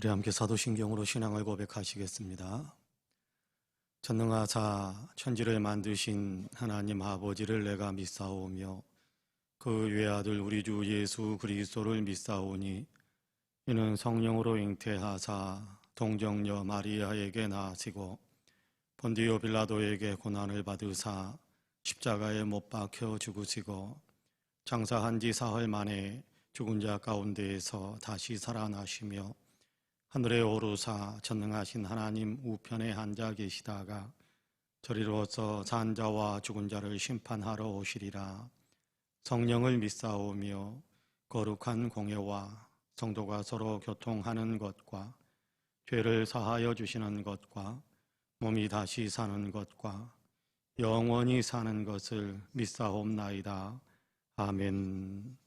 우리 함께 사도신경으로 신앙을 고백하시겠습니다. 전능하사 천지를 만드신 하나님 아버지를 내가 믿사오며 그 외아들 우리 주 예수 그리스도를 믿사오니 이는 성령으로 잉태하사 동정녀 마리아에게 나으시고 본디오 빌라도에게 고난을 받으사 십자가에 못 박혀 죽으시고 장사한 지 사흘 만에 죽은 자 가운데에서 다시 살아나시며 하늘에 오르사 전능하신 하나님 우편에 앉아 계시다가 저리로서 산 자와 죽은 자를 심판하러 오시리라. 성령을 믿사오며 거룩한 공예와 성도가 서로 교통하는 것과 죄를 사하여 주시는 것과 몸이 다시 사는 것과 영원히 사는 것을 믿사옵나이다. 아멘.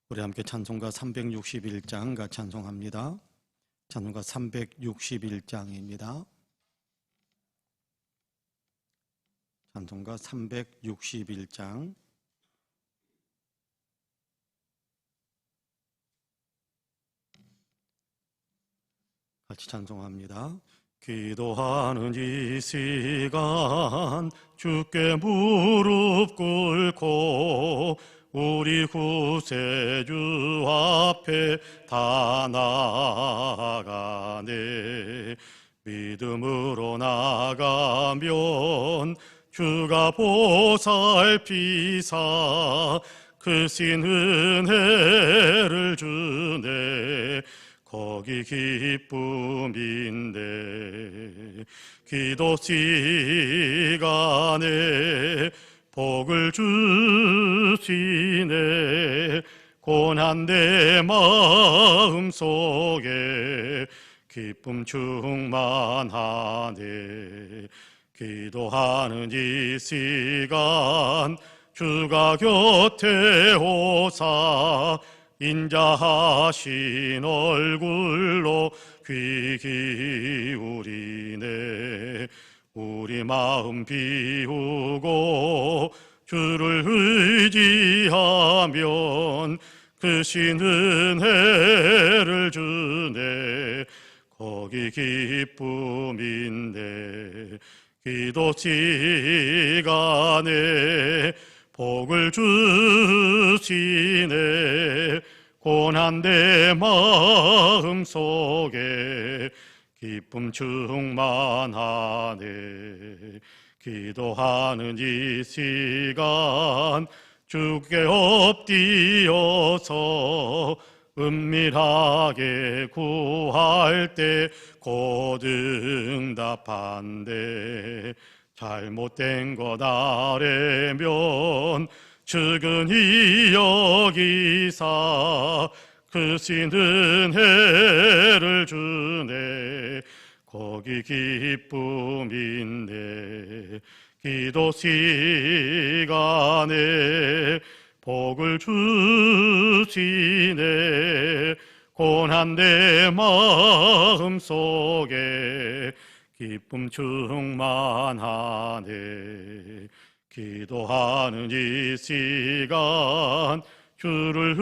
우리 함께 찬송가 361장 같이 찬송합니다. 찬송가 361장입니다. 찬송가 361장. 같이 찬송합니다. 기도하는 이 시간 주께 무릎 꿇고 우리 구세주 앞에 다 나아가네. 믿음으로 나가면 주가 보살피사 크신 은혜를 주네. 거기 기쁨인데 기도 시간에 복을 주시네. 고난 내 마음속에 기쁨 충만하네. 기도하는 이 시간 주가 곁에 오사 인자하신 얼굴로 귀 기울이네. 우리 마음 비우고 주를 의지하면 크신 은혜를 주네. 거기 기쁨인데 기도 시간에 복을 주시네. 고난 내 마음속에 기쁨 충만하네. 기도하는 이 시간 주께 엎드려서 은밀하게 구할 때 곧 응답한대. 잘못된 것 아래면 측은히 여기사 크신 은혜를 주네. 거기 기쁨인데 기도 시간에 복을 주시네. 고난 내 마음속에 기쁨 충만하네. 기도하는 이 시간 주를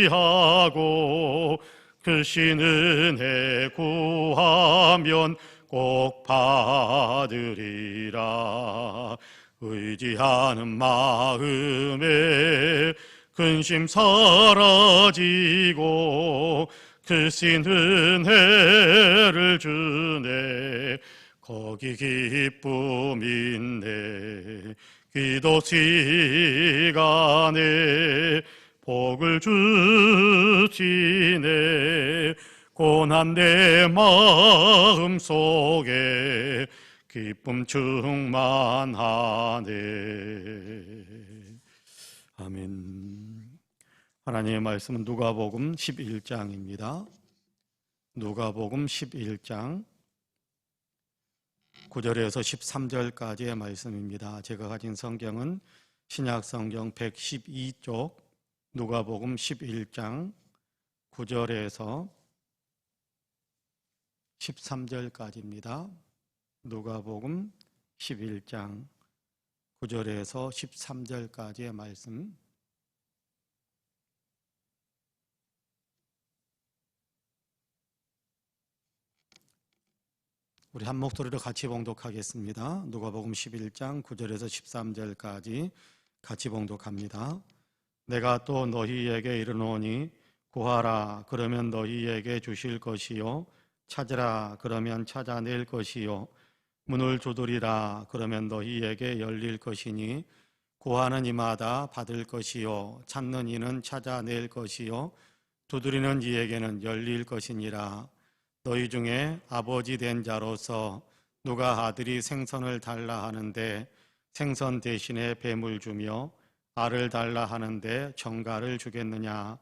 의지하고 크신 은혜 구하면 꼭 받으리라. 의지하는 마음에 근심 사라지고 크신 은혜를 주네. 거기 기쁨인데 기도 시간에 복을 주시네. 고난 내 마음속에 기쁨 충만하네. 아멘. 하나님의 말씀은 누가복음 11장입니다. 누가복음 11장 9절에서 13절까지의 말씀입니다. 제가 가진 성경은 신약성경 112쪽 누가복음 11장 9절에서 13절까지입니다. 누가복음 11장 9절에서 13절까지의 말씀. 우리 한 목소리로 같이 봉독하겠습니다. 누가복음 11장 9절에서 13절까지 같이 봉독합니다. 내가 또 너희에게 이르노니 구하라 그러면 너희에게 주실 것이요 찾으라 그러면 찾아낼 것이요 문을 두드리라 그러면 너희에게 열릴 것이니 구하는 이마다 받을 것이요 찾는 이는 찾아낼 것이요 두드리는 이에게는 열릴 것이니라. 너희 중에 아버지 된 자로서 누가 아들이 생선을 달라 하는데 생선 대신에 뱀을 주며 알을 달라 하는데 정갈을 주겠느냐.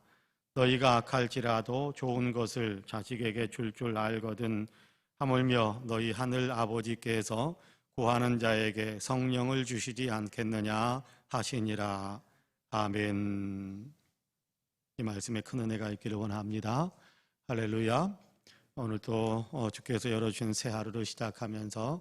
너희가 악할지라도 좋은 것을 자식에게 줄 알거든. 하물며 너희 하늘 아버지께서 구하는 자에게 성령을 주시지 않겠느냐 하시니라. 아멘. 이 말씀에 큰 은혜가 있기를 원합니다. 할렐루야. 오늘도 주께서 열어주신 새 하루를 시작하면서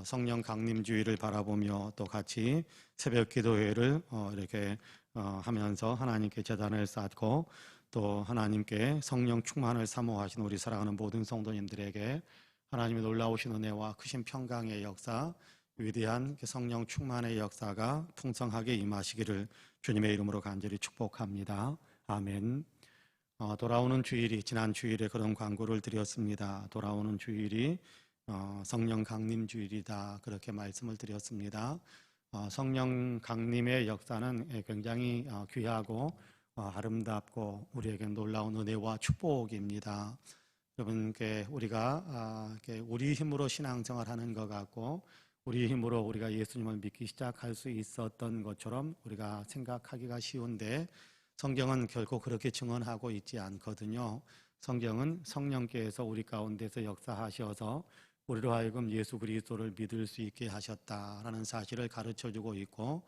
성령 강림주의를 바라보며 또 같이 새벽 기도회를 이렇게 하면서 하나님께 제단을 쌓고 또 하나님께 성령 충만을 사모하신 우리 사랑하는 모든 성도님들에게 하나님의 놀라우신 은혜와 크신 평강의 역사, 위대한 성령 충만의 역사가 풍성하게 임하시기를 주님의 이름으로 간절히 축복합니다. 아멘. 돌아오는 주일이 지난 주일에 그런 광고를 드렸습니다. 돌아오는 주일이 성령 강림 주일이다 그렇게 말씀을 드렸습니다. 성령 강림의 역사는 굉장히 귀하고 아름답고 우리에게 놀라운 은혜와 축복입니다. 여러분께 우리가 우리 힘으로 신앙생활하는 것 같고 우리 힘으로 우리가 예수님을 믿기 시작할 수 있었던 것처럼 우리가 생각하기가 쉬운데 성경은 결코 그렇게 증언하고 있지 않거든요. 성경은 성령께서 우리 가운데서 역사하셔서 우리로 하여금 예수 그리스도를 믿을 수 있게 하셨다라는 사실을 가르쳐주고 있고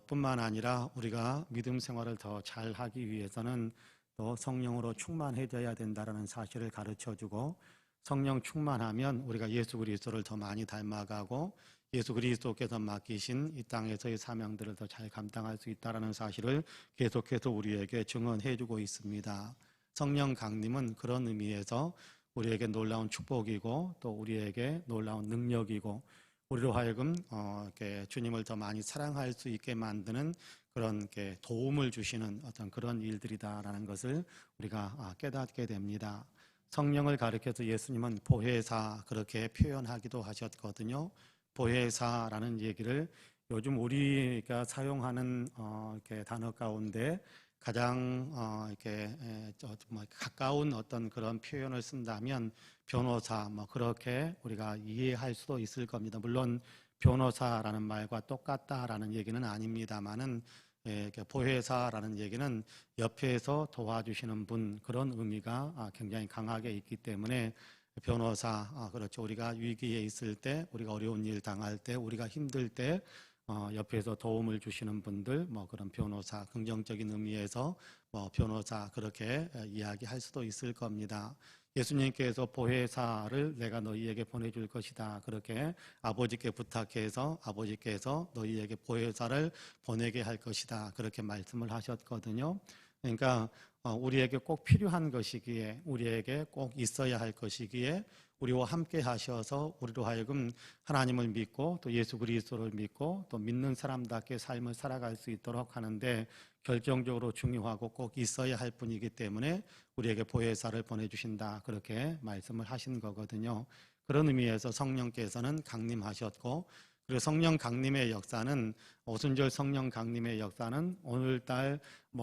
뿐만 아니라 우리가 믿음 생활을 더 잘하기 위해서는 또 성령으로 충만해져야 된다라는 사실을 가르쳐주고 성령 충만하면 우리가 예수 그리스도를 더 많이 닮아가고 예수 그리스도께서 맡기신 이 땅에서의 사명들을 더 잘 감당할 수 있다는 사실을 계속해서 우리에게 증언해주고 있습니다. 성령 강림은 그런 의미에서 우리에게 놀라운 축복이고 또 우리에게 놀라운 능력이고 우리로 하여금 주님을 더 많이 사랑할 수 있게 만드는 그런 도움을 주시는 어떤 그런 일들이다라는 것을 우리가 깨닫게 됩니다. 성령을 가리켜서 예수님은 보혜사 그렇게 표현하기도 하셨거든요. 보혜사라는 얘기를 요즘 우리가 사용하는 단어 가운데 가장 가까운 어떤 그런 표현을 쓴다면 변호사 그렇게 우리가 이해할 수도 있을 겁니다. 물론 변호사라는 말과 똑같다라는 얘기는 아닙니다만은 보혜사라는 얘기는 옆에서 도와주시는 분 그런 의미가 굉장히 강하게 있기 때문에 변호사 그렇죠. 우리가 위기에 있을 때 우리가 어려운 일 당할 때 우리가 힘들 때 옆에서 도움을 주시는 분들 그런 변호사 긍정적인 의미에서 변호사 그렇게 이야기할 수도 있을 겁니다. 예수님께서 보혜사를 내가 너희에게 보내줄 것이다 그렇게 아버지께 부탁해서 아버지께서 너희에게 보혜사를 보내게 할 것이다 그렇게 말씀을 하셨거든요. 그러니까 우리에게 꼭 필요한 것이기에 우리에게 꼭 있어야 할 것이기에 우리와 함께 하셔서 우리로 하여금 하나님을 믿고 또 예수 그리스도를 믿고 또 믿는 사람답게 삶을 살아갈 수 있도록 하는데 결정적으로 중요하고 꼭 있어야 할 분이기 때문에 우리에게 보혜사를 보내주신다 그렇게 말씀을 하신 거거든요. 그런 의미에서 성령께서는 강림하셨고 그리고 성령 강림의 역사는 오순절 성령 강림의 역사는 오늘날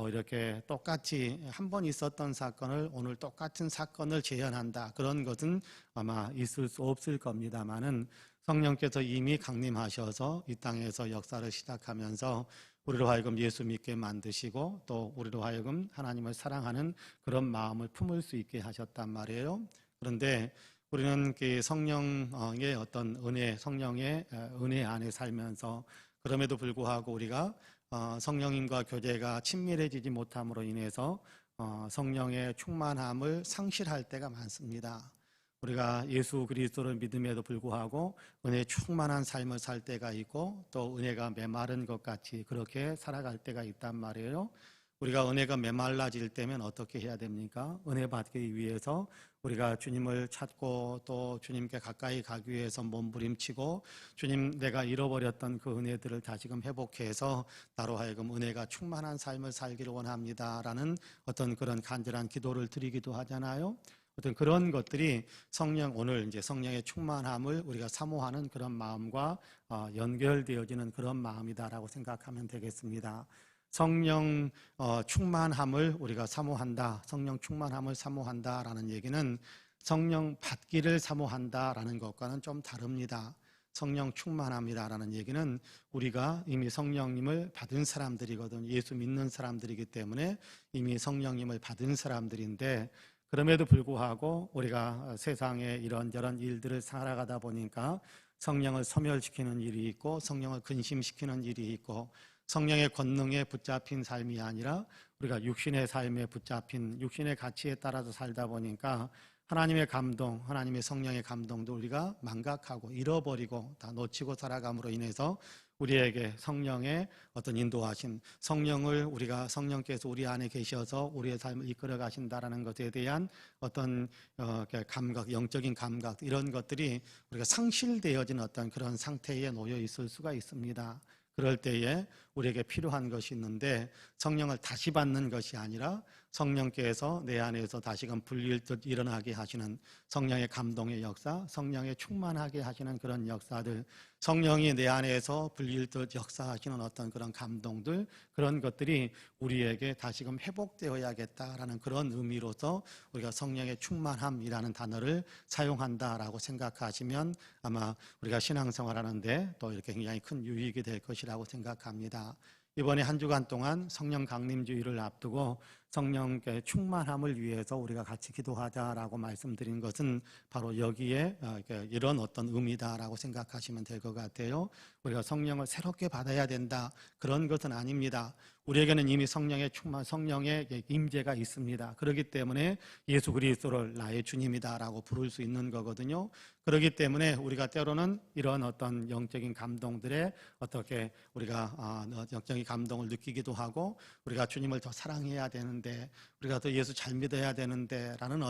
이렇게 똑같이 한 번 있었던 사건을 오늘 똑같은 사건을 재현한다 그런 것은 아마 있을 수 없을 겁니다만은 성령께서 이미 강림하셔서 이 땅에서 역사를 시작하면서 우리로 하여금 예수 믿게 만드시고 또 우리로 하여금 하나님을 사랑하는 그런 마음을 품을 수 있게 하셨단 말이에요. 그런데 우리는 그 성령의 어떤 은혜, 성령의 은혜 안에 살면서 그럼에도 불구하고 우리가 성령님과 교제가 친밀해지지 못함으로 인해서 성령의 충만함을 상실할 때가 많습니다. 우리가 예수 그리스도를 믿음에도 불구하고 은혜 충만한 삶을 살 때가 있고 또 은혜가 메마른 것 같이 그렇게 살아갈 때가 있단 말이에요. 우리가 은혜가 메말라질 때면 어떻게 해야 됩니까? 은혜 받기 위해서 우리가 주님을 찾고 또 주님께 가까이 가기 위해서 몸부림치고 주님 내가 잃어버렸던 그 은혜들을 다시금 회복해서 나로 하여금 은혜가 충만한 삶을 살기를 원합니다라는 어떤 그런 간절한 기도를 드리기도 하잖아요. 어떤 그런 것들이 성령, 오늘 이제 성령의 충만함을 우리가 사모하는 그런 마음과 연결되어지는 그런 마음이다라고 생각하면 되겠습니다. 성령 충만함을 우리가 사모한다, 성령 충만함을 사모한다라는 얘기는 성령 받기를 사모한다라는 것과는 좀 다릅니다. 성령 충만함이라는 얘기는 우리가 이미 성령님을 받은 사람들이거든, 예수 믿는 사람들이기 때문에 이미 성령님을 받은 사람들인데, 그럼에도 불구하고 우리가 세상에 이런저런 일들을 살아가다 보니까 성령을 소멸시키는 일이 있고 성령을 근심시키는 일이 있고 성령의 권능에 붙잡힌 삶이 아니라 우리가 육신의 삶에 붙잡힌 육신의 가치에 따라서 살다 보니까 하나님의 감동, 하나님의 성령의 감동도 우리가 망각하고 잃어버리고 다 놓치고 살아감으로 인해서 우리에게 성령의 어떤 인도하신 성령을 우리가 성령께서 우리 안에 계셔서 우리의 삶을 이끌어 가신다라는 것에 대한 어떤 감각, 영적인 감각 이런 것들이 우리가 상실되어진 어떤 그런 상태에 놓여 있을 수가 있습니다. 그럴 때에 우리에게 필요한 것이 있는데 성령을 다시 받는 것이 아니라 성령께서 내 안에서 다시금 불릴 듯 일어나게 하시는 성령의 감동의 역사, 성령의 충만하게 하시는 그런 역사들, 성령이 내 안에서 불릴 듯 역사하시는 어떤 그런 감동들, 그런 것들이 우리에게 다시금 회복되어야겠다라는 그런 의미로서 우리가 성령의 충만함이라는 단어를 사용한다라고 생각하시면 아마 우리가 신앙생활하는데 또 이렇게 굉장히 큰 유익이 될 것이라고 생각합니다. 이번에 한 주간 동안 성령 강림주의를 앞두고 성령의 충만함을 위해서 우리가 같이 기도하자라고 말씀드린 것은 바로 여기에 이런 어떤 의미다라고 생각하시면 될 것 같아요. 우리가 성령을 새롭게 받아야 된다, 그런 것은 아닙니다. 우리에게는 이미 성령의 충만, 성령의 임재가 있습니다. 그렇기 때문에 예수 그리스도를 나의 주님이다라고 부를 수 있는 거거든요. 그렇기 때문에 우리가 때로는 이런 어떤 영적인 감동들에 어떻게 우리가 영적인 감동을 느끼기도 하고 우리가 주님을 더 사랑해야 되는데 우리가 더 예수 잘 믿어야 되는데 라는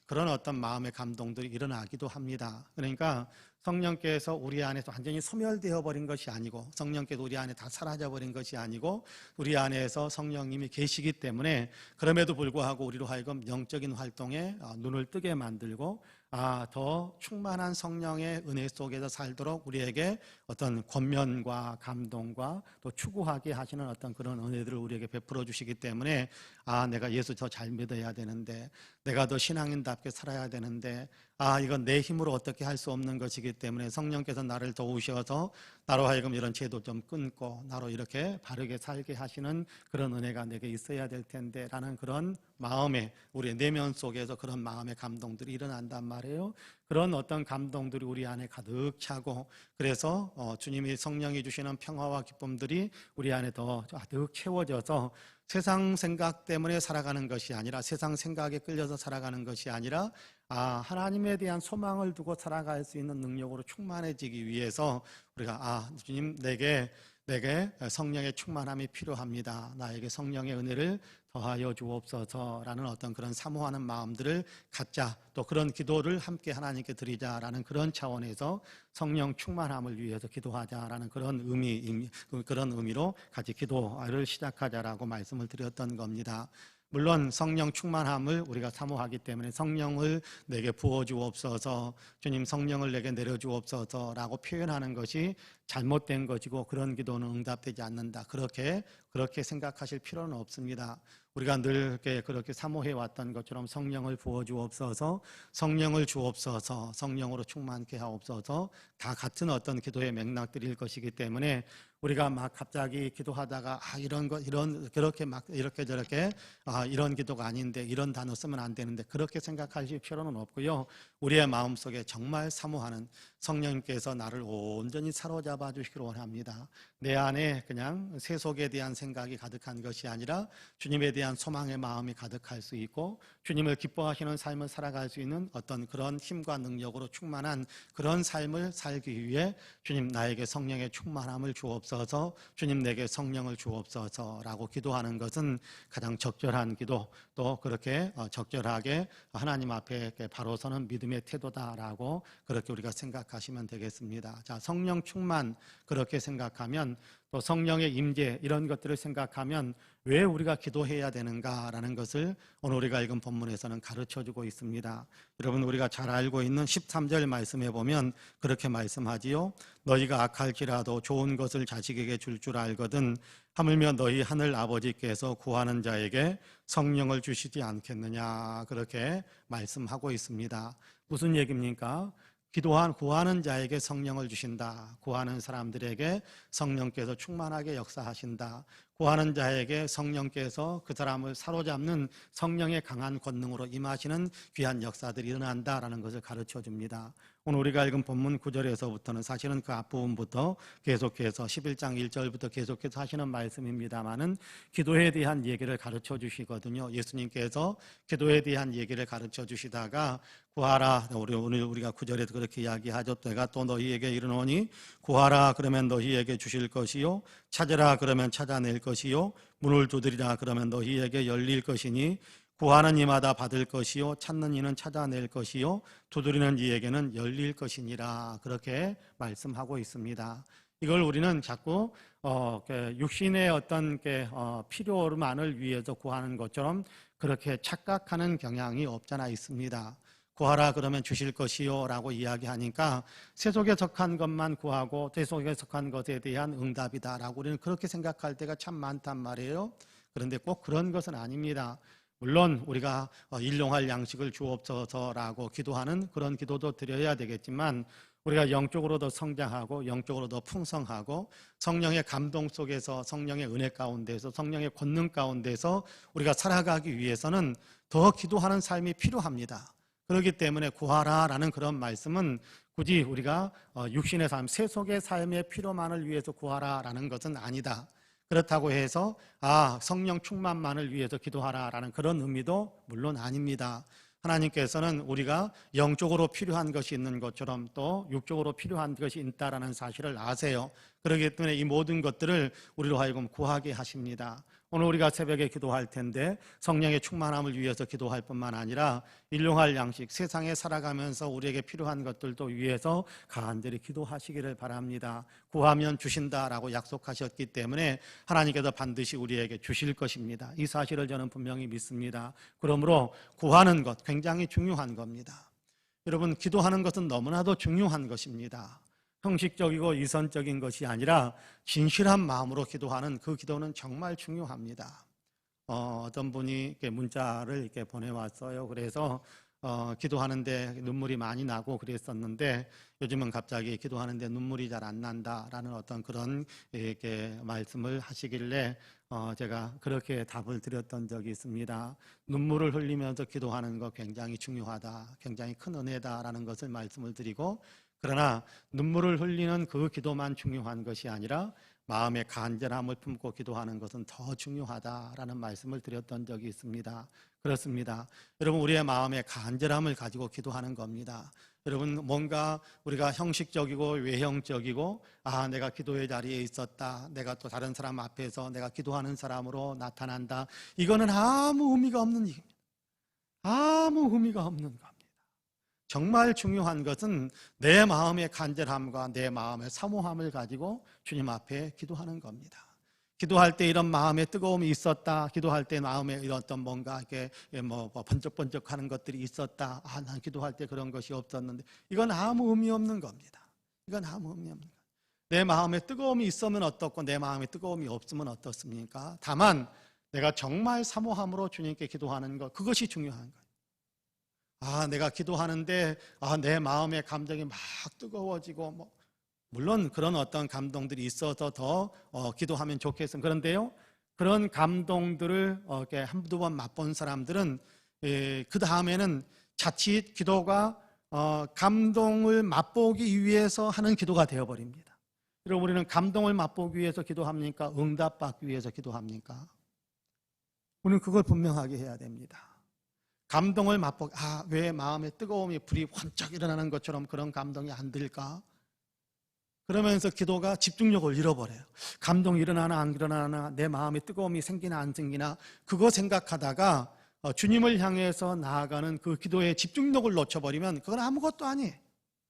그런 어떤 마음의 감동들이 일어나기도 합니다. 그러니까 성령께서 우리 안에서 완전히 소멸되어 버린 것이 아니고 성령께서 우리 안에 다 사라져 버린 것이 아니고 우리 안에서 성령님이 계시기 때문에 그럼에도 불구하고 우리로 하여금 영적인 활동에 눈을 뜨게 만들고 더 충만한 성령의 은혜 속에서 살도록 우리에게 어떤 권면과 감동과 또 추구하게 하시는 어떤 그런 은혜들을 우리에게 베풀어 주시기 때문에 내가 예수 더 잘 믿어야 되는데 내가 더 신앙인답게 살아야 되는데 이건 내 힘으로 어떻게 할 수 없는 것이기 때문에 성령께서 나를 도우셔서 나로 하여금 이런 죄도 좀 끊고 나로 이렇게 바르게 살게 하시는 그런 은혜가 내게 있어야 될 텐데 라는 그런 마음에 우리의 내면 속에서 그런 마음의 감동들이 일어난단 말이에요. 그런 어떤 감동들이 우리 안에 가득 차고 그래서 주님이 성령이 주시는 평화와 기쁨들이 우리 안에 더 가득 채워져서 세상 생각 때문에 살아가는 것이 아니라 세상 생각에 끌려서 살아가는 것이 아니라 하나님에 대한 소망을 두고 살아갈 수 있는 능력으로 충만해지기 위해서 우리가 주님 내게 성령의 충만함이 필요합니다. 나에게 성령의 은혜를 더하여 주옵소서라는 어떤 그런 사모하는 마음들을 갖자. 또 그런 기도를 함께 하나님께 드리자라는 그런 차원에서 성령 충만함을 위해서 기도하자라는 그런 의미로 같이 기도를 시작하자라고 말씀을 드렸던 겁니다. 물론 성령 충만함을 우리가 사모하기 때문에 성령을 내게 부어주옵소서, 주님 성령을 내게 내려주옵소서라고 표현하는 것이 잘못된 것이고 그런 기도는 응답되지 않는다, 그렇게 생각하실 필요는 없습니다. 우리가 늘 그렇게 사모해 왔던 것처럼 성령을 부어주옵소서, 성령을 주옵소서, 성령으로 충만케 하옵소서, 다 같은 어떤 기도의 맥락들일 것이기 때문에 우리가 막 갑자기 기도하다가 그렇게 막 이렇게 저렇게 이런 기도가 아닌데 이런 단어 쓰면 안 되는데 그렇게 생각하실 필요는 없고요. 우리의 마음속에 정말 사모하는 성령님께서 나를 온전히 사로잡아 주시기를 원합니다. 내 안에 그냥 세속에 대한 생각이 가득한 것이 아니라 주님에 대한 소망의 마음이 가득할 수 있고 주님을 기뻐하시는 삶을 살아갈 수 있는 어떤 그런 힘과 능력으로 충만한 그런 삶을 살기 위해 주님 나에게 성령의 충만함을 주옵소서, 주옵소서, 주님 내게 성령을 주옵소서라고 기도하는 것은 가장 적절한 기도, 또 그렇게 적절하게 하나님 앞에 바로 서는 믿음의 태도다라고 그렇게 우리가 생각하시면 되겠습니다. 자, 성령 충만 그렇게 생각하면, 또 성령의 임재 이런 것들을 생각하면 왜 우리가 기도해야 되는가라는 것을 오늘 우리가 읽은 본문에서는 가르쳐주고 있습니다. 여러분, 우리가 잘 알고 있는 13절 말씀에 보면 그렇게 말씀하지요. 너희가 악할지라도 좋은 것을 자식에게 줄 줄 알거든 하물며 너희 하늘 아버지께서 구하는 자에게 성령을 주시지 않겠느냐, 그렇게 말씀하고 있습니다. 무슨 얘기입니까? 구하는 자에게 성령을 주신다. 구하는 사람들에게 성령께서 충만하게 역사하신다. 구하는 자에게 성령께서 그 사람을 사로잡는 성령의 강한 권능으로 임하시는 귀한 역사들이 일어난다라는 것을 가르쳐 줍니다. 오늘 우리가 읽은 본문 9절에서부터는 사실은 그 앞부분부터 계속해서 11장 1절부터 계속해서 하시는 말씀입니다만은 기도에 대한 얘기를 가르쳐 주시거든요. 예수님께서 기도에 대한 얘기를 가르쳐 주시다가 구하라, 오늘 우리가 9절에도 그렇게 이야기하죠. 내가 또 너희에게 이르노니 구하라 그러면 너희에게 주실 것이요, 찾으라 그러면 찾아낼 것이요, 문을 두드리라 그러면 너희에게 열릴 것이니 구하는 이마다 받을 것이요, 찾는 이는 찾아낼 것이요, 두드리는 이에게는 열릴 것이니라, 그렇게 말씀하고 있습니다. 이걸 우리는 자꾸 육신의 어떤 필요만을 위해서 구하는 것처럼 그렇게 착각하는 경향이 없잖아 있습니다. 구하라 그러면 주실 것이요 라고 이야기하니까 세속에 속한 것만 구하고 세속에 속한 것에 대한 응답이다 라고 우리는 그렇게 생각할 때가 참 많단 말이에요. 그런데 꼭 그런 것은 아닙니다. 물론 우리가 일용할 양식을 주옵소서라고 기도하는 그런 기도도 드려야 되겠지만, 우리가 영적으로도 성장하고 영적으로도 풍성하고 성령의 감동 속에서, 성령의 은혜 가운데서, 성령의 권능 가운데서 우리가 살아가기 위해서는 더 기도하는 삶이 필요합니다. 그렇기 때문에 구하라라는 그런 말씀은 굳이 우리가 육신의 삶, 세속의 삶의 필요만을 위해서 구하라라는 것은 아니다. 그렇다고 해서 성령 충만만을 위해서 기도하라라는 그런 의미도 물론 아닙니다. 하나님께서는 우리가 영적으로 필요한 것이 있는 것처럼 또 육적으로 필요한 것이 있다라는 사실을 아세요. 그렇기 때문에 이 모든 것들을 우리로 하여금 구하게 하십니다. 오늘 우리가 새벽에 기도할 텐데 성령의 충만함을 위해서 기도할 뿐만 아니라 일용할 양식, 세상에 살아가면서 우리에게 필요한 것들도 위해서 간절히 기도하시기를 바랍니다. 구하면 주신다라고 약속하셨기 때문에 하나님께서 반드시 우리에게 주실 것입니다. 이 사실을 저는 분명히 믿습니다. 그러므로 구하는 것 굉장히 중요한 겁니다. 여러분, 기도하는 것은 너무나도 중요한 것입니다. 형식적이고 이선적인 것이 아니라 진실한 마음으로 기도하는 그 기도는 정말 중요합니다. 어떤 분이 이렇게 문자를 이렇게 보내왔어요. 그래서 기도하는데 눈물이 많이 나고 그랬었는데 요즘은 갑자기 기도하는데 눈물이 잘 안 난다라는 어떤 그런 이렇게 말씀을 하시길래 제가 그렇게 답을 드렸던 적이 있습니다. 눈물을 흘리면서 기도하는 거 굉장히 중요하다, 굉장히 큰 은혜다라는 것을 말씀을 드리고, 그러나 눈물을 흘리는 그 기도만 중요한 것이 아니라 마음의 간절함을 품고 기도하는 것은 더 중요하다라는 말씀을 드렸던 적이 있습니다. 그렇습니다. 여러분, 우리의 마음의 간절함을 가지고 기도하는 겁니다. 여러분, 뭔가 우리가 형식적이고 외형적이고 내가 기도의 자리에 있었다, 내가 또 다른 사람 앞에서 내가 기도하는 사람으로 나타난다, 이거는 아무 의미가 없는 일입니다. 아무 의미가 없는 겁니다. 정말 중요한 것은 내 마음의 간절함과 내 마음의 사모함을 가지고 주님 앞에 기도하는 겁니다. 기도할 때 이런 마음의 뜨거움이 있었다, 기도할 때 마음에 이런 어떤 뭔가 이렇게 번쩍번쩍하는 것들이 있었다, 난 기도할 때 그런 것이 없었는데, 이건 아무 의미 없는 겁니다. 이건 아무 의미 없는 겁니다. 내 마음에 뜨거움이 있으면 어떻고 내 마음에 뜨거움이 없으면 어떻습니까? 다만 내가 정말 사모함으로 주님께 기도하는 것, 그것이 중요한 거예요. 내가 기도하는데 내 마음의 감정이 막 뜨거워지고, 물론 그런 어떤 감동들이 있어서 더 기도하면 좋겠습니다. 그런데요, 그런 감동들을 이렇게 한두 번 맛본 사람들은 그 다음에는 자칫 기도가 감동을 맛보기 위해서 하는 기도가 되어버립니다. 여러분, 우리는 감동을 맛보기 위해서 기도합니까? 응답받기 위해서 기도합니까? 우리는 그걸 분명하게 해야 됩니다. 감동을 맛보고 왜 마음의 뜨거움이 불이 번쩍 일어나는 것처럼 그런 감동이 안 들까? 그러면서 기도가 집중력을 잃어버려요. 감동이 일어나나 안 일어나나, 내 마음에 뜨거움이 생기나 안 생기나, 그거 생각하다가 주님을 향해서 나아가는 그 기도의 집중력을 놓쳐버리면 그건 아무것도 아니에요.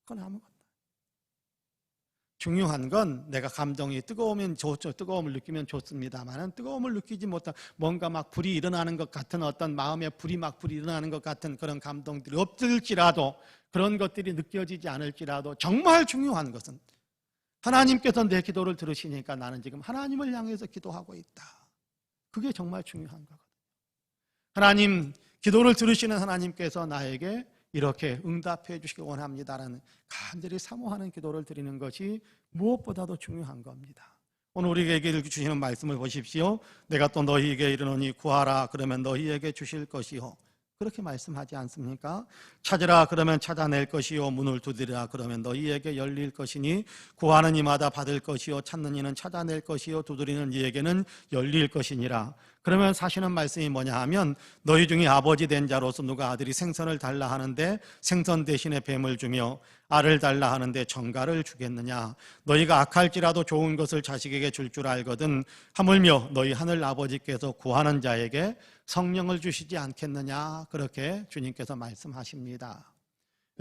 그건 아무것도. 중요한 건 내가 감동이 뜨거우면 좋죠. 뜨거움을 느끼면 좋습니다만 뜨거움을 느끼지 못한, 뭔가 막 불이 일어나는 것 같은, 어떤 마음에 불이 일어나는 것 같은 그런 감동들이 없을지라도, 그런 것들이 느껴지지 않을지라도, 정말 중요한 것은 하나님께서 내 기도를 들으시니까 나는 지금 하나님을 향해서 기도하고 있다. 그게 정말 중요한 거거든요. 하나님, 기도를 들으시는 하나님께서 나에게 이렇게 응답해 주시기 원합니다라는 간절히 사모하는 기도를 드리는 것이 무엇보다도 중요한 겁니다. 오늘 우리에게 주시는 말씀을 보십시오. 내가 또 너희에게 이르노니 구하라 그러면 너희에게 주실 것이요, 그렇게 말씀하지 않습니까? 찾으라 그러면 찾아낼 것이요, 문을 두드리라 그러면 너희에게 열릴 것이니 구하는 이마다 받을 것이요, 찾는 이는 찾아낼 것이요, 두드리는 이에게는 열릴 것이니라. 그러면 사시는 말씀이 뭐냐 하면, 너희 중에 아버지 된 자로서 누가 아들이 생선을 달라 하는데 생선 대신에 뱀을 주며 알을 달라 하는데 정갈을 주겠느냐? 너희가 악할지라도 좋은 것을 자식에게 줄 줄 알거든 하물며 너희 하늘 아버지께서 구하는 자에게 성령을 주시지 않겠느냐? 그렇게 주님께서 말씀하십니다.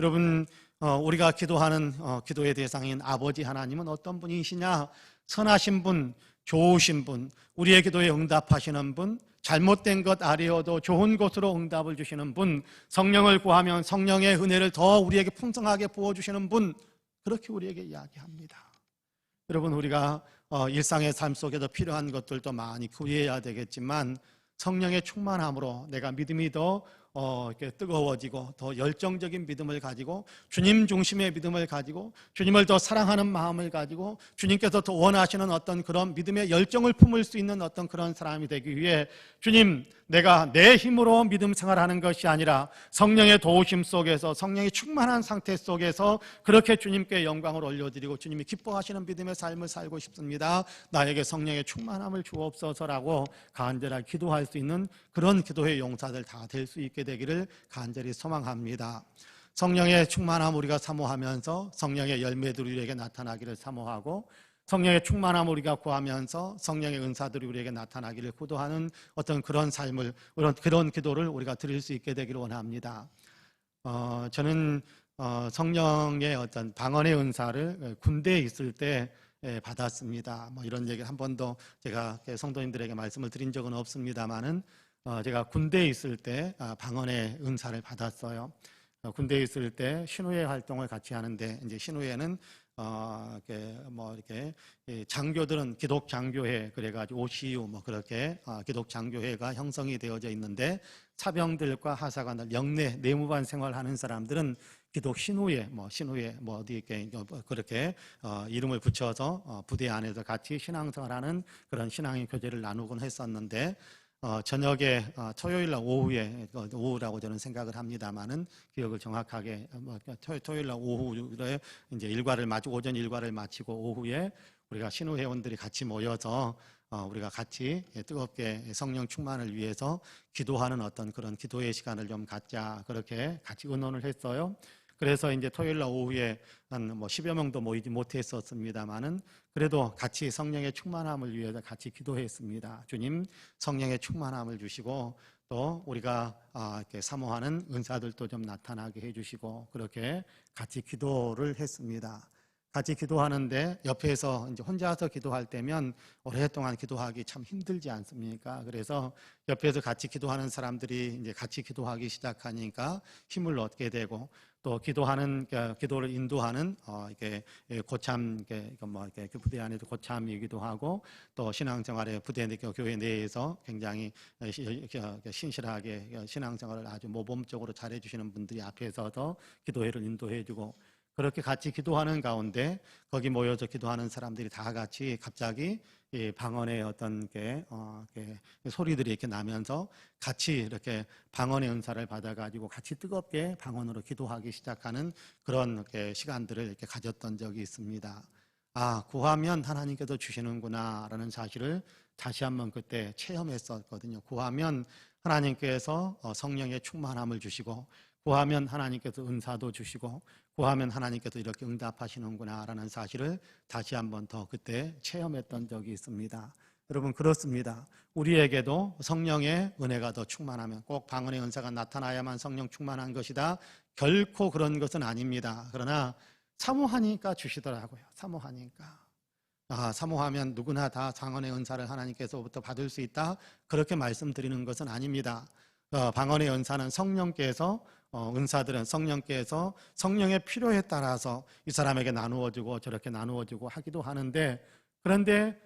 여러분, 우리가 기도하는 기도의 대상인 아버지 하나님은 어떤 분이시냐? 선하신 분, 좋으신 분, 우리의 기도에 응답하시는 분, 잘못된 것 아뢰어도 좋은 것으로 응답을 주시는 분, 성령을 구하면 성령의 은혜를 더 우리에게 풍성하게 부어주시는 분, 그렇게 우리에게 이야기합니다. 여러분, 우리가 일상의 삶 속에서 필요한 것들도 많이 구해야 되겠지만, 성령의 충만함으로 내가 믿음이 더 이렇게 뜨거워지고 더 열정적인 믿음을 가지고, 주님 중심의 믿음을 가지고, 주님을 더 사랑하는 마음을 가지고, 주님께서 더 원하시는 어떤 그런 믿음의 열정을 품을 수 있는 어떤 그런 사람이 되기 위해, 주님, 내가 내 힘으로 믿음 생활하는 것이 아니라 성령의 도우심 속에서, 성령의 충만한 상태 속에서 그렇게 주님께 영광을 올려드리고 주님이 기뻐하시는 믿음의 삶을 살고 싶습니다. 나에게 성령의 충만함을 주옵소서라고 간절하게 기도할 수 있는 그런 기도의 용사들 다 될 수 있게 되기를 간절히 소망합니다. 성령의 충만함 우리가 사모하면서 성령의 열매들이 우리에게 나타나기를 사모하고, 성령의 충만함 우리가 구하면서 성령의 은사들이 우리에게 나타나기를 기도하는 어떤 그런 삶을, 그런 기도를 우리가 드릴 수 있게 되기를 원합니다. 저는 성령의 어떤 방언의 은사를 군대에 있을 때 받았습니다. 이런 얘기 한 번도 제가 성도님들에게 말씀을 드린 적은 없습니다만은, 제가 군대에 있을 때 방언의 은사를 받았어요. 군대에 있을 때 신우회 활동을 같이 하는데, 이제 신우회는 이렇게 장교들은 기독 장교회, 그래가지고 OCU 그렇게 기독 장교회가 형성이 되어져 있는데, 사병들과 하사관들, 영내 내무반 생활하는 사람들은 기독 신우회, 신우회 어디 이렇게 그렇게 이름을 붙여서 부대 안에서 같이 신앙생활하는 그런 신앙의 교제를 나누곤 했었는데, 저녁에 토요일 날 오후라고 저는 생각을 합니다만은, 기억을 정확하게 토요일 날 오후에 이제 오전 일과를 마치고 오후에 우리가 신우 회원들이 같이 모여서 우리가 같이 뜨겁게 성령 충만을 위해서 기도하는 어떤 그런 기도의 시간을 좀 갖자, 그렇게 같이 의논을 했어요. 그래서 이제 토요일 날 오후에 한 10여 명도 모이지 못했었습니다만은, 그래도 같이 성령의 충만함을 위해서 같이 기도했습니다. 주님, 성령의 충만함을 주시고 또 우리가 이렇게 사모하는 은사들도 좀 나타나게 해주시고, 그렇게 같이 기도를 했습니다. 같이 기도하는데 옆에서 이제 혼자서 기도할 때면 오랫동안 기도하기 참 힘들지 않습니까? 그래서 옆에서 같이 기도하는 사람들이 이제 같이 기도하기 시작하니까 힘을 얻게 되고, 또 기도를 인도하는 이렇게 고참, 이렇게 부대 안에도 고참이기도 하고, 또 신앙생활의 부대 교회 내에서 굉장히 신실하게 신앙생활을 아주 모범적으로 잘해주시는 분들이 앞에서도 기도회를 인도해주고, 그렇게 같이 기도하는 가운데 거기 모여서 기도하는 사람들이 다 같이 갑자기 이 방언의 어떤 소리들이 이렇게 나면서 같이 이렇게 방언의 은사를 받아가지고 같이 뜨겁게 방언으로 기도하기 시작하는 그런 시간들을 이렇게 가졌던 적이 있습니다. 구하면 하나님께서 주시는구나라는 사실을 다시 한번 그때 체험했었거든요. 구하면 하나님께서 성령의 충만함을 주시고, 구하면 하나님께서 은사도 주시고 구하면 하나님께서 이렇게 응답하시는구나라는 사실을 다시 한번 더 그때 체험했던 적이 있습니다. 여러분, 그렇습니다. 우리에게도 성령의 은혜가 더 충만하면, 꼭 방언의 은사가 나타나야만 성령 충만한 것이다, 결코 그런 것은 아닙니다. 그러나 사모하니까 주시더라고요. 사모하니까. 사모하면 누구나 다 방언의 은사를 하나님께서부터 받을 수 있다, 그렇게 말씀드리는 것은 아닙니다. 방언의 은사는 성령께서, 은사들은 성령께서 성령의 필요에 따라서 이 사람에게 나누어주고 저렇게 나누어주고 하기도 하는데, 그런데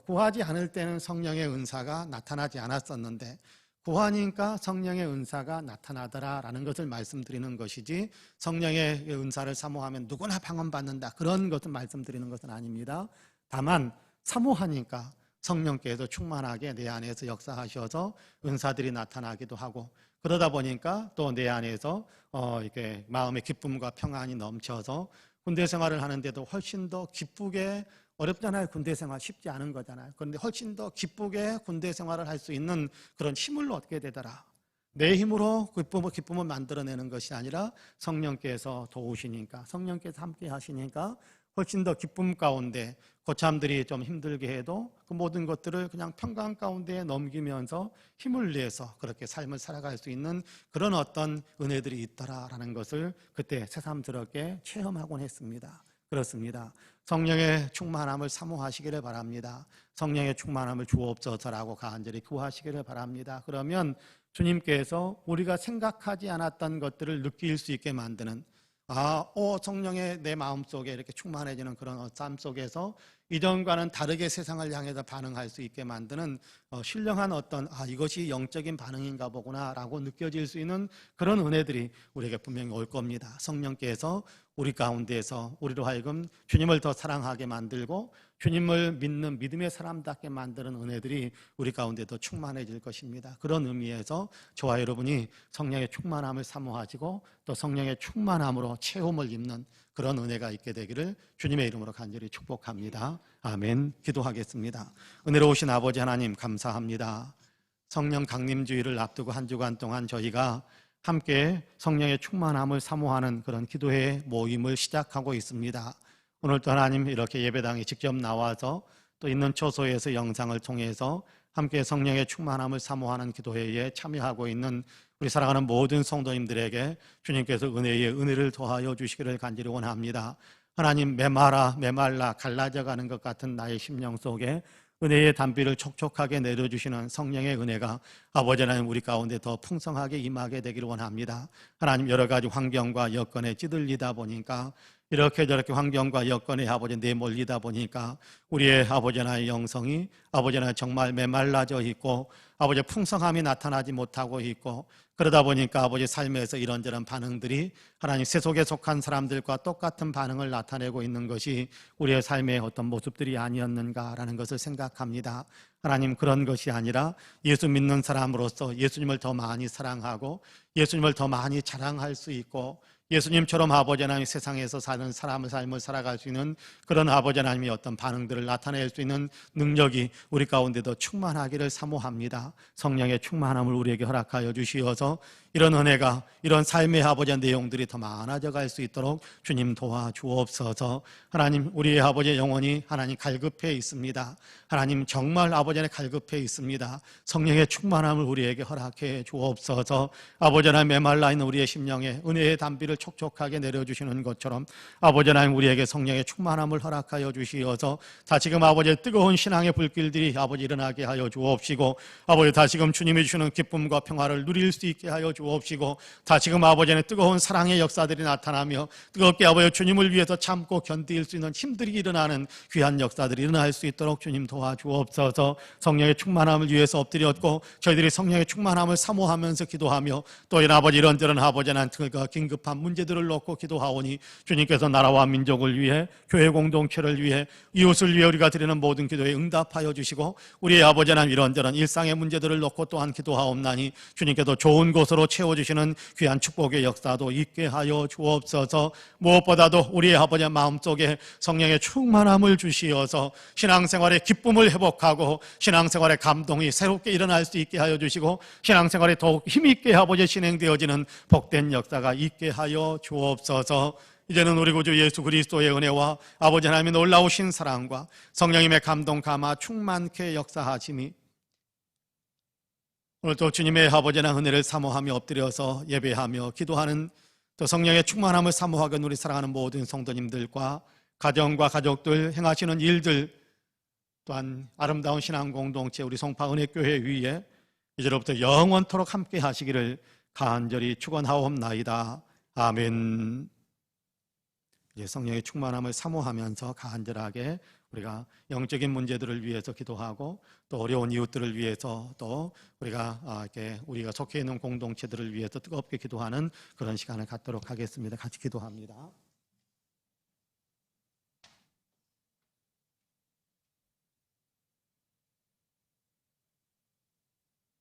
구하지 않을 때는 성령의 은사가 나타나지 않았었는데 구하니까 성령의 은사가 나타나더라라는 것을 말씀드리는 것이지, 성령의 은사를 사모하면 누구나 방언받는다, 그런 것을 말씀드리는 것은 아닙니다. 다만 사모하니까 성령께서 충만하게 내 안에서 역사하셔서 은사들이 나타나기도 하고, 그러다 보니까 또 내 안에서 이렇게 마음의 기쁨과 평안이 넘쳐서 군대 생활을 하는데도 훨씬 더 기쁘게, 어렵잖아요. 군대 생활 쉽지 않은 거잖아요. 그런데 훨씬 더 기쁘게 군대 생활을 할 수 있는 그런 힘을 얻게 되더라. 내 힘으로 기쁨을 만들어내는 것이 아니라 성령께서 도우시니까, 성령께서 함께 하시니까 훨씬 더 기쁨 가운데, 고참들이 좀 힘들게 해도 그 모든 것들을 그냥 평강 가운데 넘기면서 힘을 내서 그렇게 삶을 살아갈 수 있는 그런 어떤 은혜들이 있더라라는 것을 그때 새삼스럽게 체험하곤 했습니다. 그렇습니다. 성령의 충만함을 사모하시기를 바랍니다. 성령의 충만함을 주옵소서라고 간절히 구하시기를 바랍니다. 그러면 주님께서 우리가 생각하지 않았던 것들을 느낄 수 있게 만드는, 성령의 내 마음속에 이렇게 충만해지는 그런 삶 속에서 이전과는 다르게 세상을 향해서 반응할 수 있게 만드는 신령한 어떤 이것이 영적인 반응인가 보구나 라고 느껴질 수 있는 그런 은혜들이 우리에게 분명히 올 겁니다. 성령께서 우리 가운데에서 우리로 하여금 주님을 더 사랑하게 만들고 주님을 믿는 믿음의 사람답게 만드는 은혜들이 우리 가운데 더 충만해질 것입니다. 그런 의미에서 저와 여러분이 성령의 충만함을 사모하시고 또 성령의 충만함으로 체험을 입는 그런 은혜가 있게 되기를 주님의 이름으로 간절히 축복합니다. 아멘. 기도하겠습니다. 은혜로우신 아버지 하나님, 감사합니다. 성령 강림주의를 앞두고 한 주간 동안 저희가 함께 성령의 충만함을 사모하는 그런 기도회 모임을 시작하고 있습니다. 오늘도 하나님 이렇게 예배당에 직접 나와서 또 있는 처소에서 영상을 통해서 함께 성령의 충만함을 사모하는 기도회에 참여하고 있는 우리 사랑하는 모든 성도님들에게 주님께서 은혜를 더하여 주시기를 간절히 원합니다. 하나님, 메말라 갈라져가는 것 같은 나의 심령 속에 은혜의 담비를 촉촉하게 내려주시는 성령의 은혜가 아버지 하나님 우리 가운데 더 풍성하게 임하게 되기를 원합니다. 하나님, 여러 가지 환경과 여건에 찌들리다 보니까 이렇게 저렇게 환경과 여건에 아버지 내몰리다 보니까 우리의 아버지 하나의 영성이 아버지 하나 정말 메말라져 있고 아버지 풍성함이 나타나지 못하고 있고, 그러다 보니까 아버지 삶에서 이런저런 반응들이 하나님 세속에 속한 사람들과 똑같은 반응을 나타내고 있는 것이 우리의 삶의 어떤 모습들이 아니었는가라는 것을 생각합니다. 하나님, 그런 것이 아니라 예수 믿는 사람으로서 예수님을 더 많이 사랑하고 예수님을 더 많이 자랑할 수 있고 예수님처럼 아버지 하나님 세상에서 사는 사람의 삶을 살아갈 수 있는 그런 아버지 하나님의 어떤 반응들을 나타낼 수 있는 능력이 우리 가운데도 충만하기를 사모합니다. 성령의 충만함을 우리에게 허락하여 주시어서 이런 은혜가, 이런 삶의 아버지 내용들이 더 많아져 갈 수 있도록 주님 도와주옵소서. 하나님, 우리의 아버지의 영혼이 하나님 갈급해 있습니다. 하나님, 정말 아버지 안에 갈급해 있습니다. 성령의 충만함을 우리에게 허락해 주옵소서. 아버지 하나님, 메말라 있는 우리의 심령에 은혜의 담비를 촉촉하게 내려주시는 것처럼 아버지 하나님 우리에게 성령의 충만함을 허락하여 주시어서 다시금 아버지의 뜨거운 신앙의 불길들이 아버지 일어나게 하여 주옵시고, 아버지 다시금 주님이 주시는 기쁨과 평화를 누릴 수 있게 하여 주옵시고, 다시금 아버지의 뜨거운 사랑의 역사들이 나타나며 뜨겁게 아버지 주님을 위해서 참고 견딜 수 있는 힘들이 일어나는 귀한 역사들이 일어날 수 있도록 주님 도와주옵소서. 성령의 충만함을 위해서 엎드렸고 저희들이 성령의 충만함을 사모하면서 기도하며 또 이런 아버지 이런저런 아버지 하나님 긴급한 문제들을 놓고 기도하오니 주님께서 나라와 민족을 위해, 교회 공동체를 위해, 이웃을 위해 우리가 드리는 모든 기도에 응답하여 주시고, 우리의 아버지 하나님, 이런저런 일상의 문제들을 놓고 또한 기도하옵나니 주님께서 좋은 곳으로 채워주시는 귀한 축복의 역사도 있게 하여 주옵소서. 무엇보다도 우리의 아버지의 마음속에 성령의 충만함을 주시어서 신앙생활의 기쁨을 회복하고 신앙생활의 감동이 새롭게 일어날 수 있게 하여 주시고, 신앙생활에 더욱 힘있게 아버지 진행되어지는 복된 역사가 있게 하여 주옵소서. 이제는 우리 구주 예수 그리스도의 은혜와 아버지 하나님의 놀라우신 사랑과 성령님의 감동 감화 충만케 역사하심이 오늘도 주님의 아버지나 은혜를 사모하며 엎드려서 예배하며 기도하는, 또 성령의 충만함을 사모하건 우리 사랑하는 모든 성도님들과 가정과 가족들 행하시는 일들, 또한 아름다운 신앙 공동체 우리 송파 은혜교회 위에 이제로부터 영원토록 함께 하시기를 간절히 축원하옵나이다. 아멘. 이제 성령의 충만함을 사모하면서 간절하게 우리가 영적인 문제들을 위해서 기도하고, 또 어려운 이웃들을 위해서, 또 우리가 속해 있는 공동체들을 위해서 뜨겁게 기도하는 그런 시간을 갖도록 하겠습니다. 같이 기도합니다.